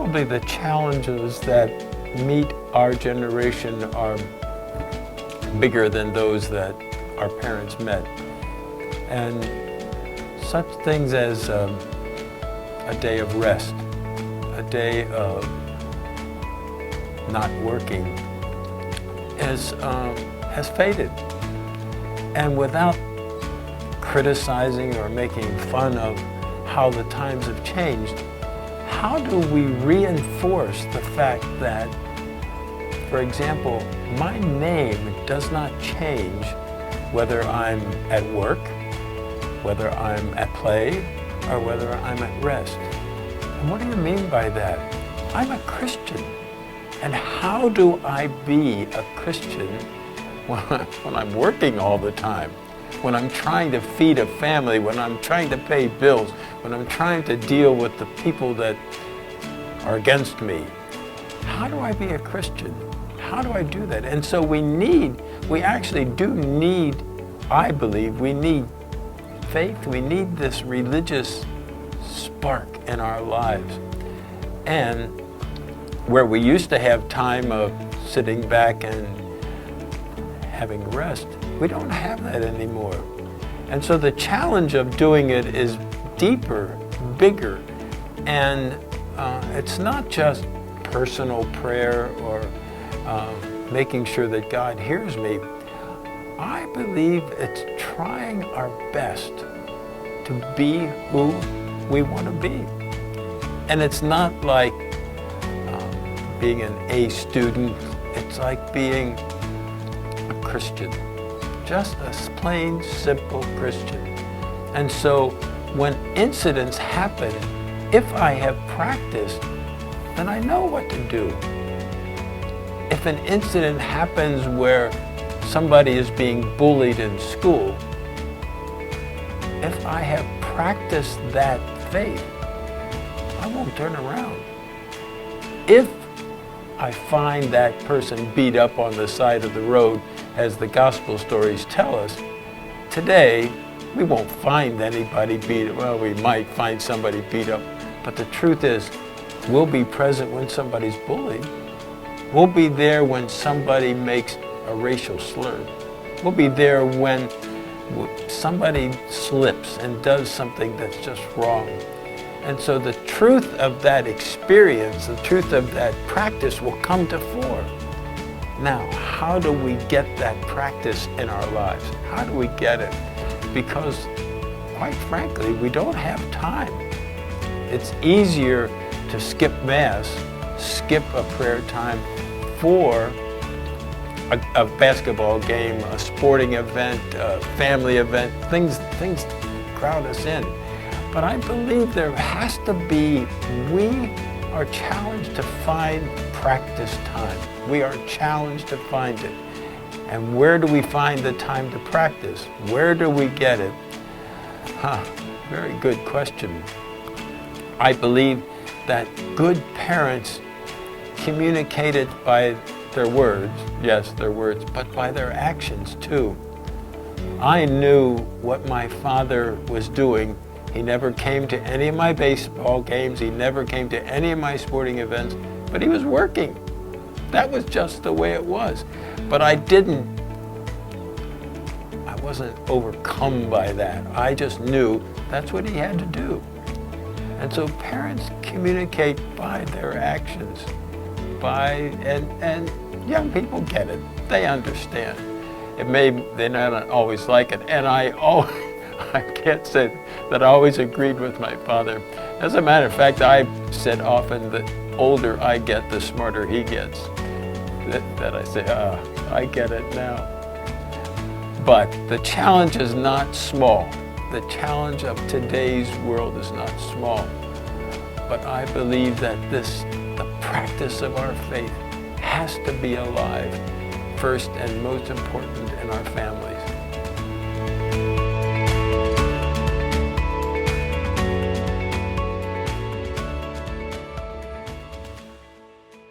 probably the challenges that meet our generation are bigger than those that our parents met. And such things as a day of rest, a day of not working has faded. And without criticizing or making fun of how the times have changed, how do we reinforce the fact that, for example, my name does not change whether I'm at work, whether I'm at play, or whether I'm at rest? And what do you mean by that? I'm a Christian. And how do I be a Christian when I'm working all the time? When I'm trying to feed a family, when I'm trying to pay bills, when I'm trying to deal with the people that are against me? How do I be a Christian? How do I do that? And so we actually do need, I believe, we need faith. We need this religious spark in our lives. And where we used to have time of sitting back and having rest, we don't have that anymore. And so the challenge of doing it is deeper, bigger, and it's not just personal prayer or making sure that God hears me. I believe it's trying our best to be who we want to be. And it's not like being an A student, it's like being a Christian, just a plain, simple Christian. And so when incidents happen, if I have practiced, then I know what to do. If an incident happens where somebody is being bullied in school, if I have practiced that faith, I won't turn around. If I find that person beat up on the side of the road, as the gospel stories tell us, today we won't find anybody beat up. Well, we might find somebody beat up, but the truth is, we'll be present when somebody's bullied. We'll be there when somebody makes a racial slur. We'll be there when somebody slips and does something that's just wrong. And so the truth of that experience, the truth of that practice will come to fore. Now, how do we get that practice in our lives? How do we get it? Because, quite frankly, we don't have time. It's easier to skip Mass, skip a prayer time for a basketball game, a sporting event, a family event. Things crowd us in. But I believe there has to be, we are challenged to find practice time. We are challenged to find it. And where do we find the time to practice? Where do we get it? Very good question. I believe that good parents communicate it by their words, yes, their words, but by their actions too. I knew what my father was doing. He never came to any of my baseball games. He never came to any of my sporting events, but he was working. That was just the way it was. But I wasn't overcome by that. I just knew that's what he had to do. And so parents communicate by their actions, and young people get it. They understand. They not always like it, and I can't say that I always agreed with my father. As a matter of fact, I said often that the older I get, the smarter he gets. That I say, I get it now. But the challenge is not small. The challenge of today's world is not small. But I believe that the practice of our faith has to be alive, first and most important in our families.